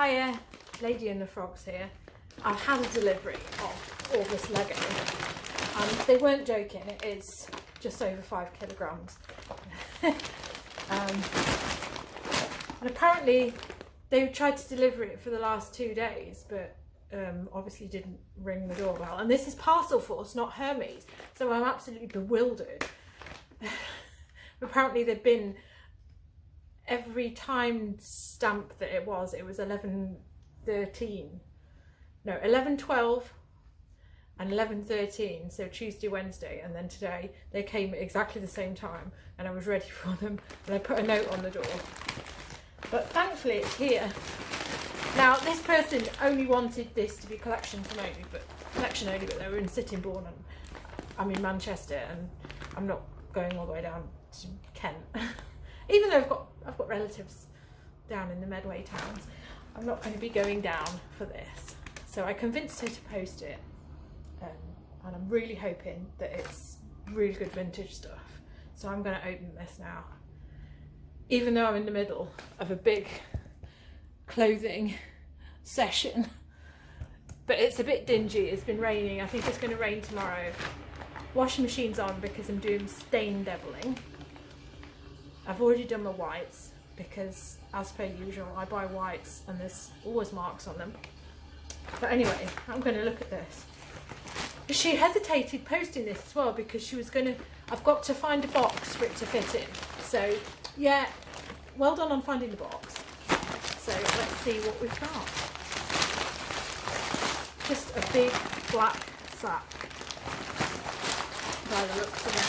Hiya, Lady and the Frogs here. I've had a delivery of all this Lego. They weren't joking, it is just over 5 kilograms. And apparently they tried to deliver it for the last 2 days, but obviously didn't ring the doorbell. And this is Parcel Force, not Hermes, so I'm absolutely bewildered. Apparently they've been, every time stamp that it was 11:13. No, 11:12 and 11:13, so Tuesday, Wednesday, and then today they came at exactly the same time, and I was ready for them, and I put a note on the door. But thankfully it's here. Now this person only wanted this to be collection only, but they were in Sittingbourne, and I'm in Manchester, and I'm not going all the way down to Kent. Even though I've got relatives down in the Medway towns, I'm not going to be going down for this. So I convinced her to post it, and I'm really hoping that it's really good vintage stuff. So I'm going to open this now, even though I'm in the middle of a big clothing session. But it's a bit dingy, it's been raining, I think it's going to rain tomorrow. Washing machine's on because I'm doing stain deviling. I've already done my whites because, as per usual, I buy whites and there's always marks on them. But anyway, I'm going to look at this. She hesitated posting this as well because she was going to, I've got to find a box for it to fit in. So yeah, well done on finding the box. So let's see what we've got. Just a big black sack by the looks of it.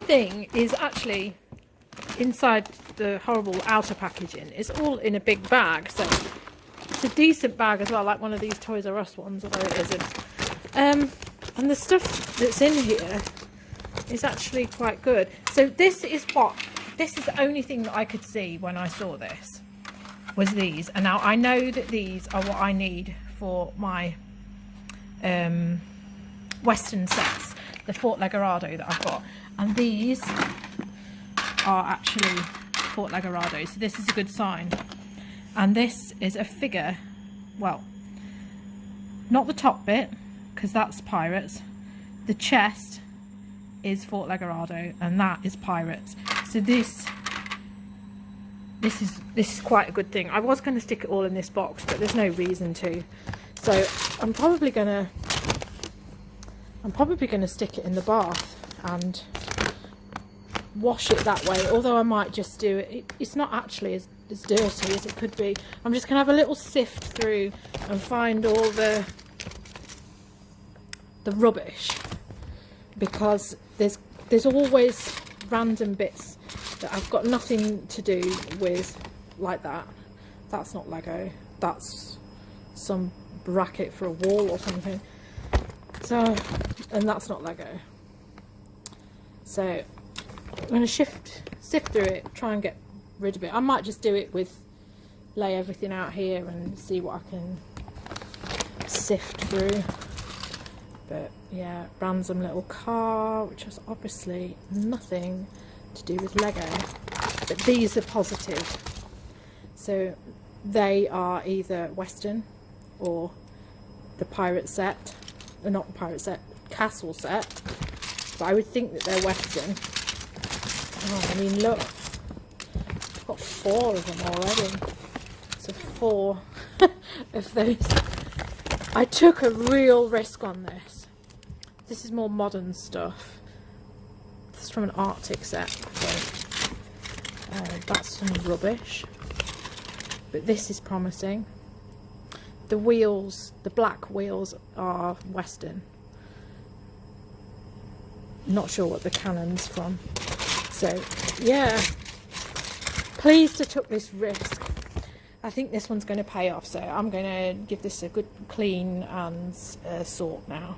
Thing is actually inside the horrible outer packaging. It's all in a big bag, so it's a decent bag as well, like one of these Toys R Us ones, although it isn't. And the stuff that's in here is actually quite good. So this is the only thing that I could see when I saw this was these, and now I know that these are what I need for my Western sets, the Fort Legoredo that I've got. And these are actually Fort Legoredo, so this is a good sign. And this is a figure, well, not the top bit, because that's pirates. The chest is Fort Legoredo, and that is pirates. So this is quite a good thing. I was going to stick it all in this box, but there's no reason to. So I'm probably gonna stick it in the bath and wash it that way, although I might just do it. It's not actually as dirty as it could be. I'm just gonna have a little sift through and find all the rubbish, because there's always random bits that I've got nothing to do with, like that. That's not Lego, that's some bracket for a wall or something. So, and that's not Lego. So I'm going to sift through it, try and get rid of it. I might just do it with, lay everything out here and see what I can sift through. But yeah, random little car, which has obviously nothing to do with Lego, but these are positive. So they are either Western or the pirate set, or not the pirate set, castle set, but I would think that they're Western. Oh, I mean, look, I've got 4 of them already. So 4 of those. I took a real risk on this. This is more modern stuff. This is from an Arctic set, so that's some rubbish. But this is promising. The wheels, the black wheels, are Western. Not sure what the cannon's from. So yeah, pleased to took this risk. I think this one's going to pay off, so I'm going to give this a good clean and sort now.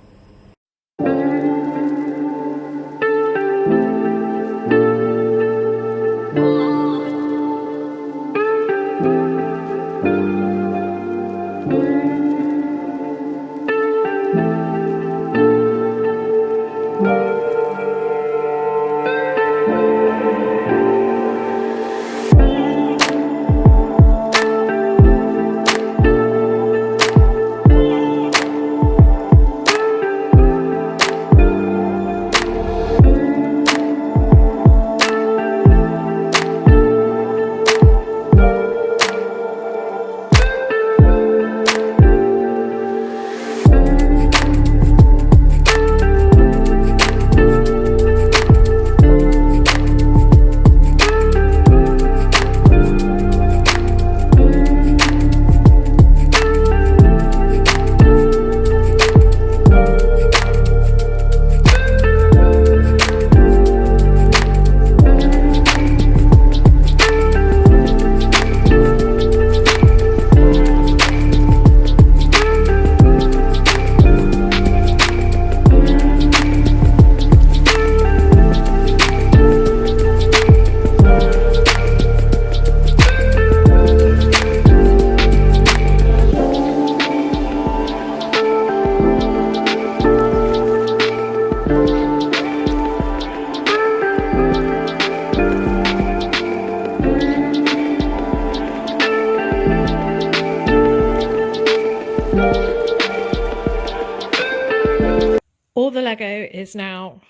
All the Lego is now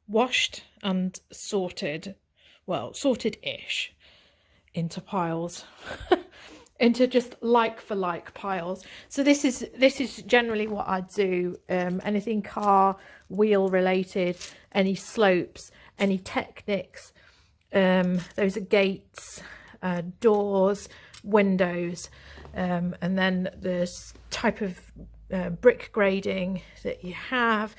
washed and sorted, well, sorted-ish into piles, into just like for like piles. So this is generally what I do. Anything car, wheel related, any slopes, any technics. Those are gates, doors, windows, and then there's type of brick grading that you have,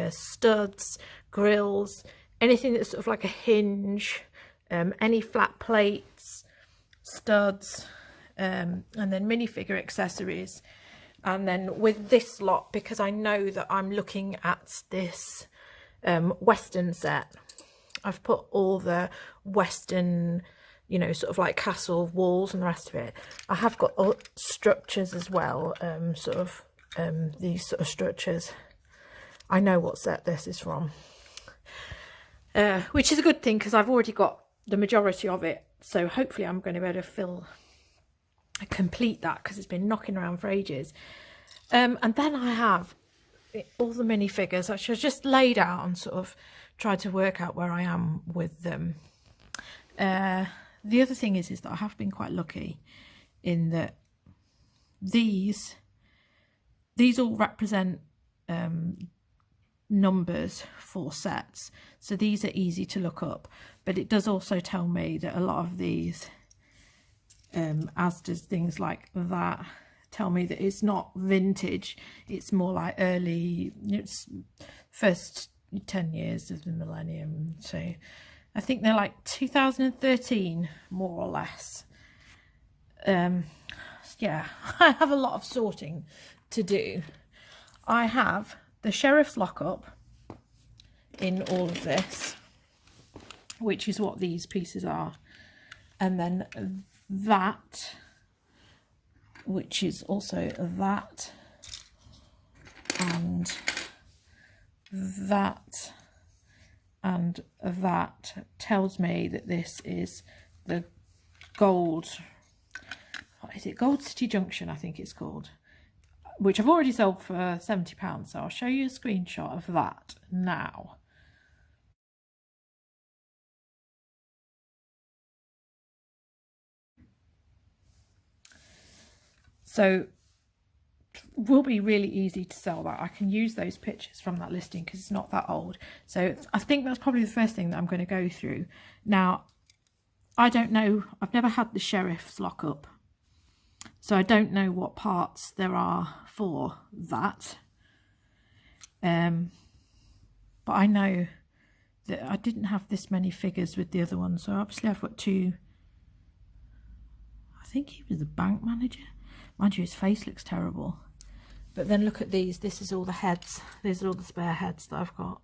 studs, grills, anything that's sort of like a hinge, any flat plates, studs, and then minifigure accessories. And then with this lot, because I know that I'm looking at this Western set, I've put all the Western, you know, sort of like castle walls and the rest of it. I have got structures as well, these sort of structures. I know what set this is from, which is a good thing because I've already got the majority of it. So hopefully I'm going to be able to complete that because it's been knocking around for ages. And then I have all the minifigures, which I just laid out and sort of tried to work out where I am with them. The other thing is that I have been quite lucky in that these all represent numbers for sets, so these are easy to look up, but it does also tell me that a lot of these, as does things like that, tell me that it's not vintage, it's more like early, it's first 10 years of the millennium. So I think they're like 2013 more or less. yeah, I have a lot of sorting to do. I have the sheriff's lockup in all of this, which is what these pieces are, and then that, which is also that, and that, and that tells me that this is the gold, what is it, Gold City Junction, I think it's called, which I've already sold for £70, so I'll show you a screenshot of that now. So will be really easy to sell that. I can use those pictures from that listing because it's not that old. So I think that's probably the first thing that I'm going to go through. Now, I don't know, I've never had the sheriff's lockup, so I don't know what parts there are for that. But I know that I didn't have this many figures with the other one, so obviously I've got two. I think he was the bank manager. Mind you, his face looks terrible. But then look at these. This is all the heads. These are all the spare heads that I've got.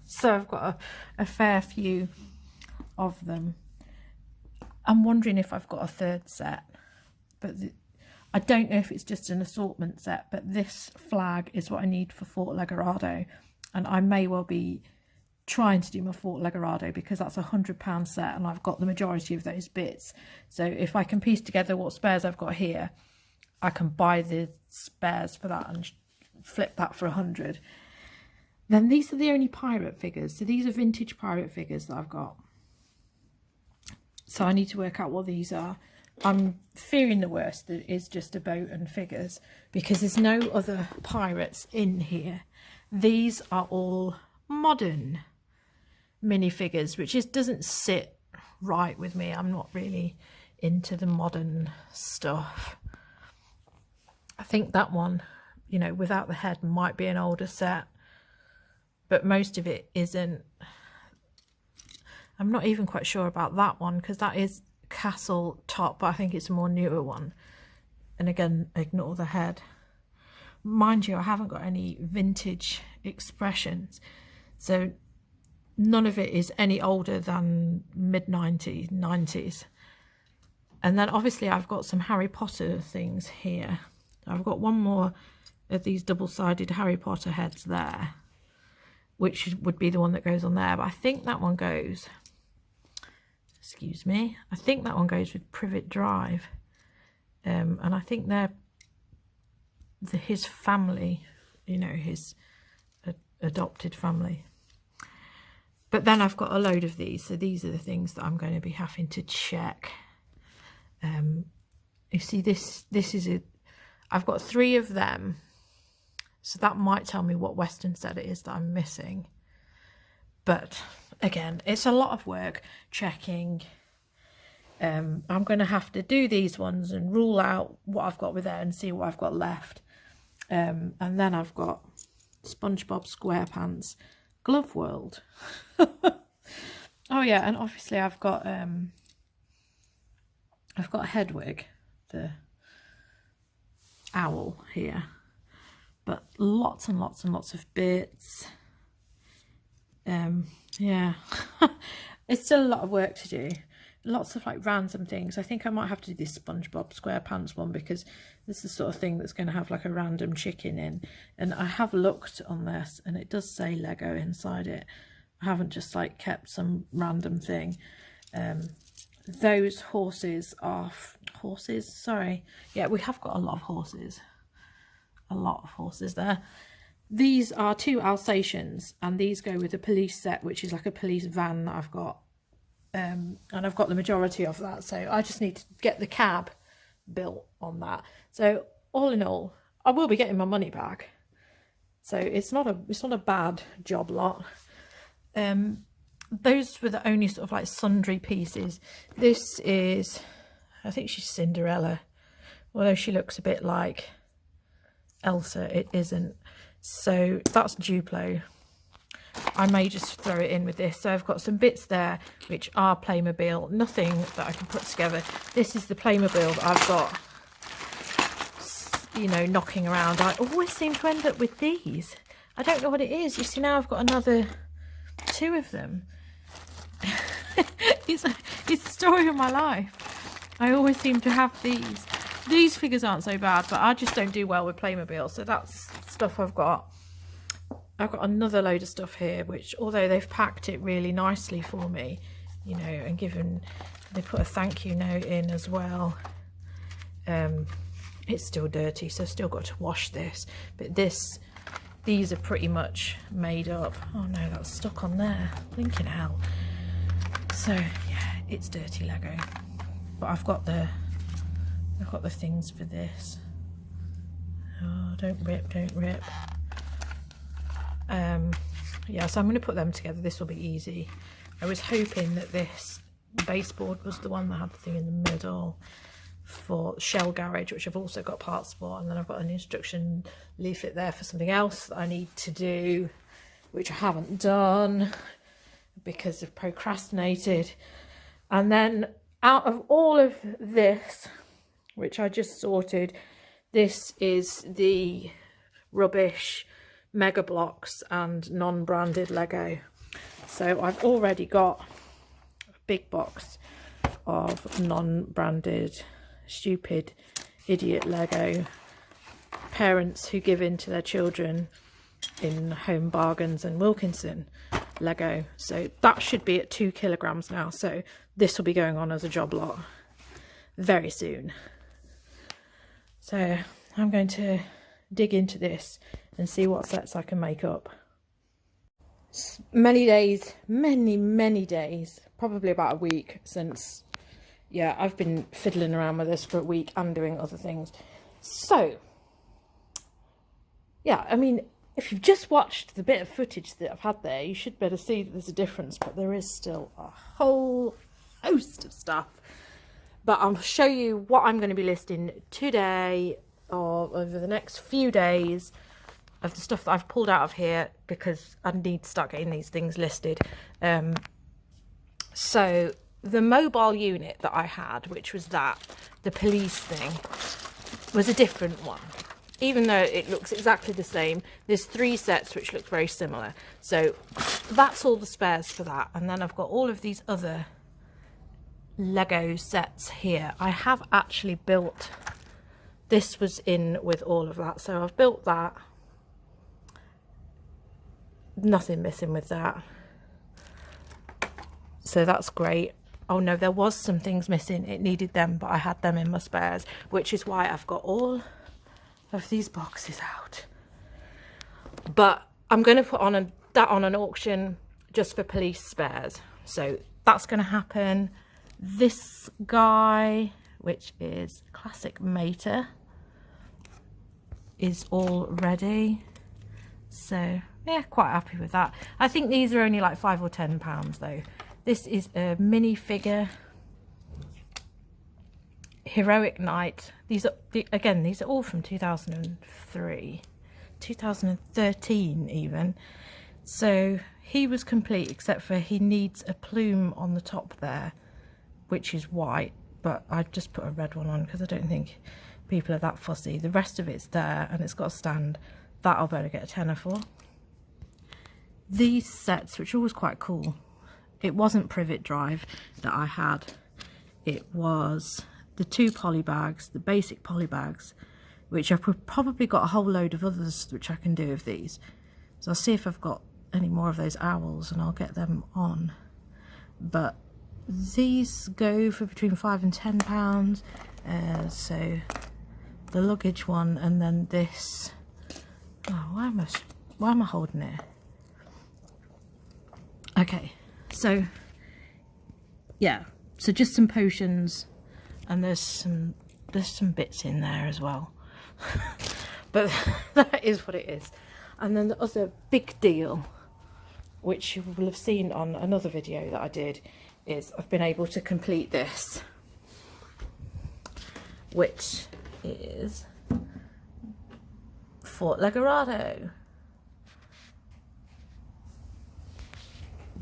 So I've got a fair few of them. I'm wondering if I've got a third set. But I don't know if it's just an assortment set. But this flag is what I need for Fort Legoredo. And I may well be trying to do my Fort Legoredo because that's £100 set and I've got the majority of those bits. So if I can piece together what spares I've got here, I can buy the spares for that and flip that for 100. Then these are the only pirate figures. So these are vintage pirate figures that I've got. So I need to work out what these are. I'm fearing the worst, that it is just a boat and figures because there's no other pirates in here. These are all modern minifigures, which just doesn't sit right with me. I'm not really into the modern stuff. I think that one, you know, without the head might be an older set, but most of it isn't. I'm not even quite sure about that one because that is Castle Top, but I think it's a more newer one. And again, ignore the head. Mind you, I haven't got any vintage expressions, so none of it is any older than mid-90s. And then obviously I've got some Harry Potter things here. I've got one more of these double-sided Harry Potter heads there, which would be the one that goes on there. But I think that one goes, excuse me, I think that one goes with Privet Drive. And I think they're his family, you know, his adopted family. But then I've got a load of these, so these are the things that I'm going to be having to check. You see, this is it. I've got 3 of them, so that might tell me what Western set it is that I'm missing. But again, it's a lot of work checking. I'm going to have to do these ones and rule out what I've got with there and see what I've got left. And then I've got SpongeBob SquarePants Glove World. Oh yeah, and obviously I've got Hedwig, the owl here, but lots and lots and lots of bits. Yeah, it's still a lot of work to do. Lots of like random things. I think I might have to do this SpongeBob SquarePants one because this is the sort of thing that's going to have like a random chicken in. And I have looked on this and it does say Lego inside it. I haven't just like kept some random thing. Those horses are sorry. Yeah, we have got a lot of horses. A lot of horses there. These are 2 Alsatians and these go with a police set, which is like a police van that I've got. And I've got the majority of that, so I just need to get the cab built on that. So all in all, I will be getting my money back. So it's not a bad job lot. Those were the only sort of like sundry pieces. This is, I think she's Cinderella, although she looks a bit like Elsa. It isn't. So that's Duplo. I may just throw it in with this. So I've got some bits there which are Playmobil, nothing that I can put together. This is the Playmobil that I've got, you know, knocking around. I always seem to end up with these. I don't know what it is. You see, now I've got another 2 of them. It's the story of my life. I always seem to have these. These figures aren't so bad, but I just don't do well with Playmobil. So that's stuff I've got. I've got another load of stuff here, which, although they've packed it really nicely for me, you know, and they put a thank you note in as well. It's still dirty, so I've still got to wash this. But these are pretty much made up. Oh no, that's stuck on there. Blinking hell. So yeah, it's dirty Lego. But I've got the things for this. Oh, don't rip, don't rip. Yeah, so I'm going to put them together. This will be easy. I was hoping that this baseboard was the one that had the thing in the middle for Shell Garage, which I've also got parts for, and then I've got an instruction leaflet there for something else that I need to do, which I haven't done because I've procrastinated. And then out of all of this, which I just sorted, this is the rubbish Mega Blocks and non-branded Lego. So I've already got a big box of non-branded stupid idiot Lego, parents who give in to their children in Home Bargains and Wilkinson Lego. So that should be at 2 kilograms now, so this will be going on as a job lot very soon. So I'm going to dig into this and see what sets I can make up. Many days, many days, probably about a week since, yeah, I've been fiddling around with this for a week and doing other things. So yeah, I mean, if you've just watched the bit of footage that I've had there, you should better see that there's a difference, but there is still a whole host of stuff. But I'll show you what I'm going to be listing today or over the next few days of the stuff that I've pulled out of here, because I need to start getting these things listed. So the mobile unit that I had, which was the police thing, was a different one. Even though it looks exactly the same, there's 3 sets which look very similar. So that's all the spares for that. And then I've got all of these other Lego sets here. I have actually built, this was in with all of that. So I've built that. Nothing missing with that. So that's great. Oh no, there was some things missing. It needed them, but I had them in my spares, which is why I've got all of these boxes out. But I'm going to put on that on an auction just for police spares. So that's going to happen. This guy, which is Classic Mater, is all ready. So yeah, quite happy with that. I think these are only like £5 or £10 though. This is a mini figure Heroic Knight. These are, again, these are all from 2003, 2013 even. So he was complete, except for he needs a plume on the top there, which is white, but I've just put a red one on because I don't think people are that fussy. The rest of it's there, and it's got a stand. That I'll better get a tenner for. These sets, which are always quite cool, it wasn't Privet Drive that I had. It was the 2 poly bags, the basic poly bags, which I've probably got a whole load of others which I can do of these. So I'll see if I've got any more of those owls and I'll get them on. But these go for between £5 and £10. So the luggage one, and then this. Oh, why am I holding it? Okay, so yeah, so just some potions, and there's some bits in there as well. But that is what it is. And then the other big deal, which you will have seen on another video that I did, is I've been able to complete this, which is Fort Legoredo.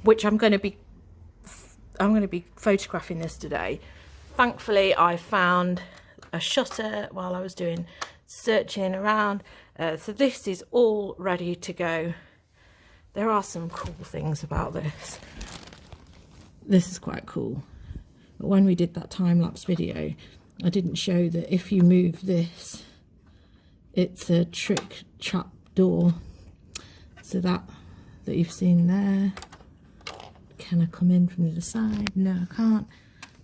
which I'm going to be photographing this today. Thankfully, I found a shutter while I was doing searching around. So this is all ready to go. There are some cool things about this. This is quite cool. But when we did that time-lapse video, I didn't show that if you move this, it's a trick trap door. So that you've seen there. Can I come in from the other side? No, I can't.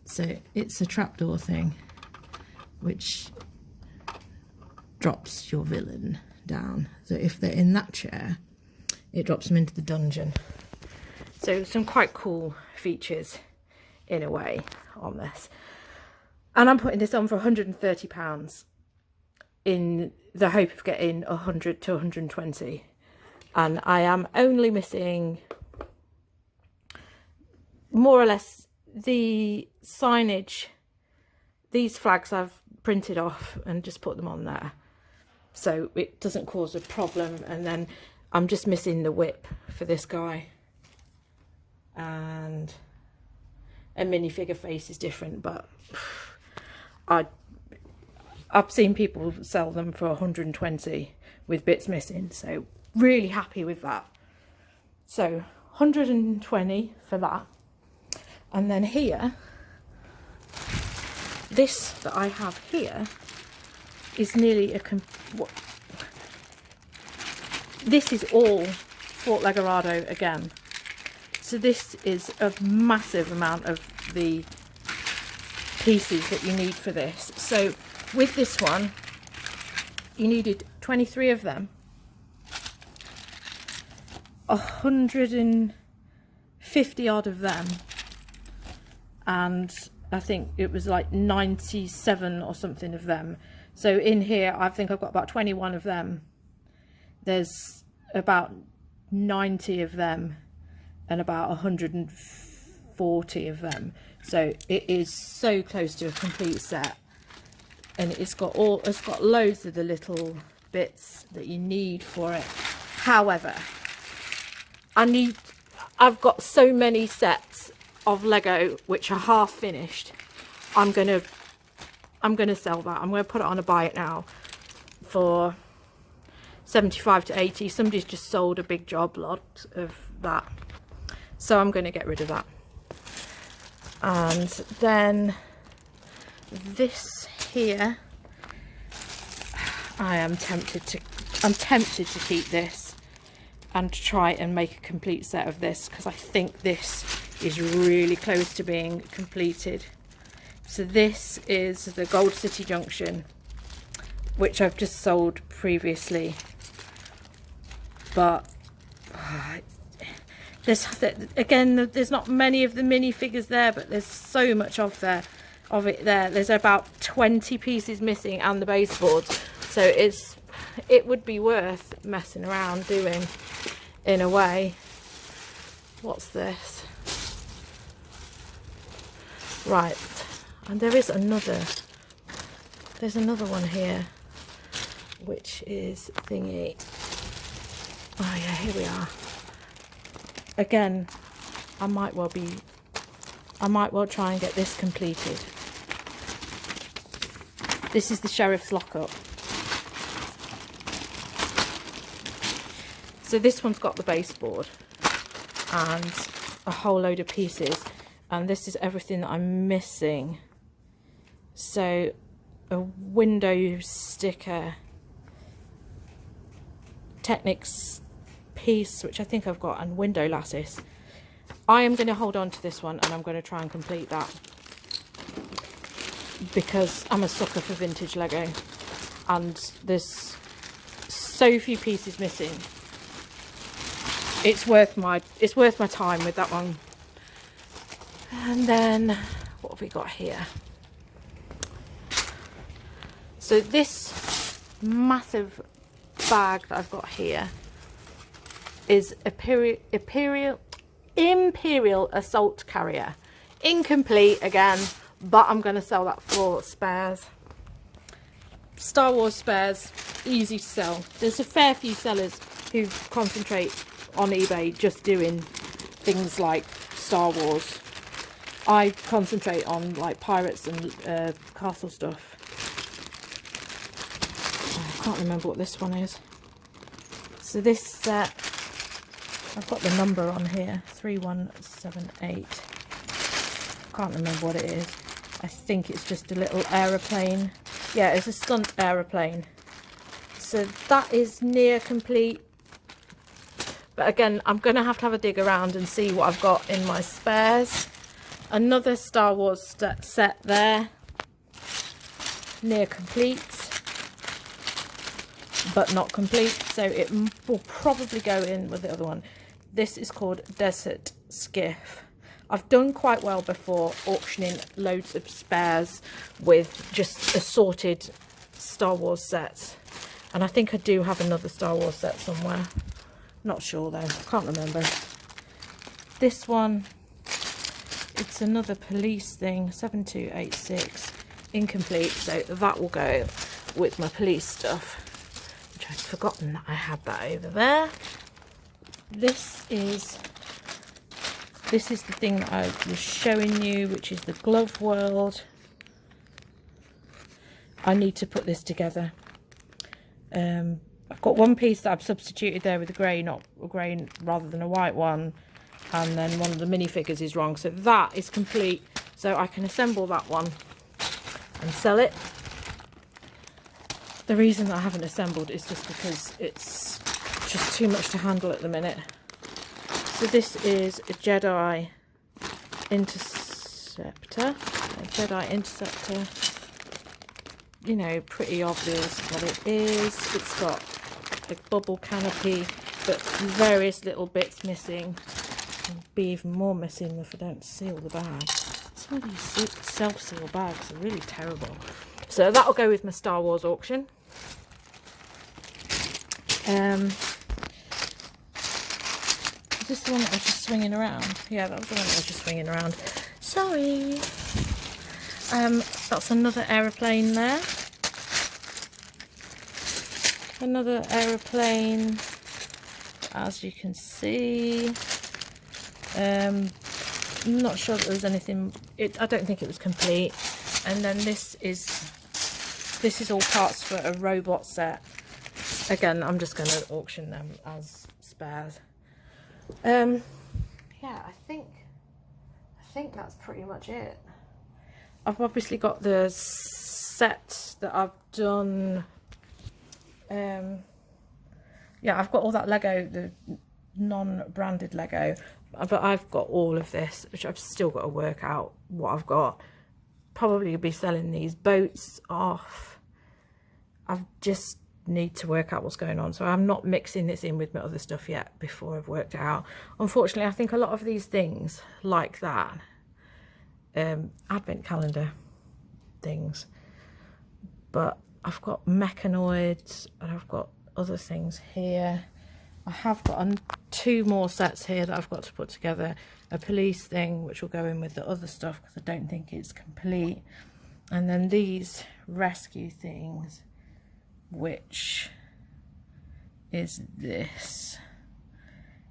So it's a trapdoor thing, which drops your villain down. So if they're in that chair, it drops them into the dungeon. So some quite cool features in a way on this. And I'm putting this on for £130 in the hope of getting 100 to 120. And I am only missing more or less the signage. These flags I've printed off and just put them on there, so it doesn't cause a problem. And then I'm just missing the whip for this guy, and a minifigure face is different, but I've seen people sell them for 120 with bits missing, so really happy with that. So 120 for that. And then here, this that I have here is nearly a this is all Fort Legoredo again. So this is a massive amount of the pieces that you need for this. So with this one, you needed 23 of them, 150 odd of them, and I think it was like 97 or something of them. So in here, I think I've got about 21 of them. There's about 90 of them and about 140 of them. So it is so close to a complete set. And it's got loads of the little bits that you need for it. However, I've got so many sets of Lego which are half finished. I'm gonna sell that. I'm gonna put it on a buy it now for 75 to 80. Somebody's just sold a big job lot of that, so I'm gonna get rid of that. And then this here, I'm tempted to keep this and try and make a complete set of this, because I think this is really close to being completed. So this is the Gold City Junction, which I've just sold previously, but there's not many of the minifigures there, but there's so much of it there. There's about 20 pieces missing and the baseboards, so it would be worth messing around doing in a way. What's this? Right, and there's another one here, which is thingy. Oh yeah, here we are. Again, I might well try and get this completed. This is the Sheriff's Lockup. So this one's got the baseboard and a whole load of pieces, and this is everything that I'm missing. So a window sticker, Technics piece, which I think I've got, and window lattice. I am going to hold on to this one and I'm going to try and complete that, because I'm a sucker for vintage Lego and there's so few pieces missing. It's worth my time with that one. And then what have we got here? So this massive bag that I've got here is Imperial Assault Carrier. Incomplete again, but I'm going to sell that for spares. Star Wars spares, easy to sell. There's a fair few sellers who concentrate on eBay just doing things like Star Wars. I concentrate on like pirates and castle stuff. I can't remember what this one is. So this set, I've got the number on here, 3178. Can't remember what it is. I think it's just a little aeroplane. Yeah, it's a stunt aeroplane. So that is near complete. But again, I'm going to have a dig around and see what I've got in my spares. Another Star Wars set there. Near complete. But not complete. So it will probably go in with the other one. This is called Desert Skiff. I've done quite well before auctioning loads of spares with just assorted Star Wars sets. And I think I do have another Star Wars set somewhere. Not sure though, can't remember. This one, it's another police thing, 7286, incomplete. So that will go with my police stuff, which I'd forgotten that I had that over there. This is the thing that I was showing you, which is the glove world. I need to put this together. I've got one piece that I've substituted there with a grey, not a grey rather than a white one, and then one of the minifigures is wrong, so that is complete. So I can assemble that one and sell it. The reason that I haven't assembled is just because it's just too much to handle at the minute. So this is a Jedi Interceptor. You know, pretty obvious what it is. It's got a bubble canopy, but various little bits missing. There'll be even more missing if I don't seal the bag. Some of these self-seal bags are really terrible. So that'll go with my Star Wars auction. Is this the one that I was just swinging around? Yeah, that was the one that I was just swinging around. Sorry. That's another aeroplane there. Another aeroplane, as you can see. I'm not sure that there's anything. I don't think it was complete. And then this is all parts for a robot set. Again, I'm just going to auction them as spares. Yeah, I think that's pretty much it. I've obviously got the set that I've done. Yeah, I've got all that Lego, the non-branded Lego, but I've got all of this, which I've still got to work out what I've got. Probably be selling these boats off. I just need to work out what's going on, so I'm not mixing this in with my other stuff yet before I've worked it out. Unfortunately, I think a lot of these things like that, advent calendar things, but I've got mechanoids and I've got other things here. I have got two more sets here that I've got to put together. A police thing, which will go in with the other stuff because I don't think it's complete. And then these rescue things, which is this,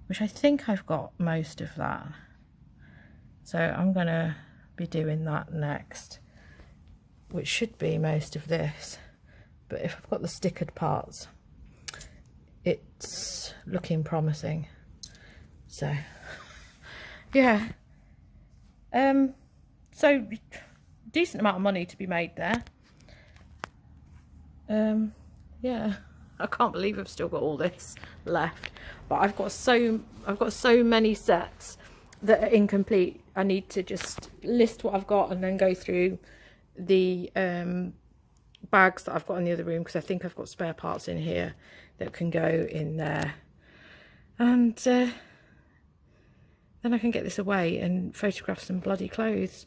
which I think I've got most of that. So I'm going to be doing that next, which should be most of this. But if I've got the stickered parts, it's looking promising. So yeah, so decent amount of money to be made there. Yeah, I can't believe I've still got all this left, but I've got so many sets that are incomplete. I need to just list what I've got and then go through the bags that I've got in the other room, because I think I've got spare parts in here that can go in there, and then I can get this away and photograph some bloody clothes.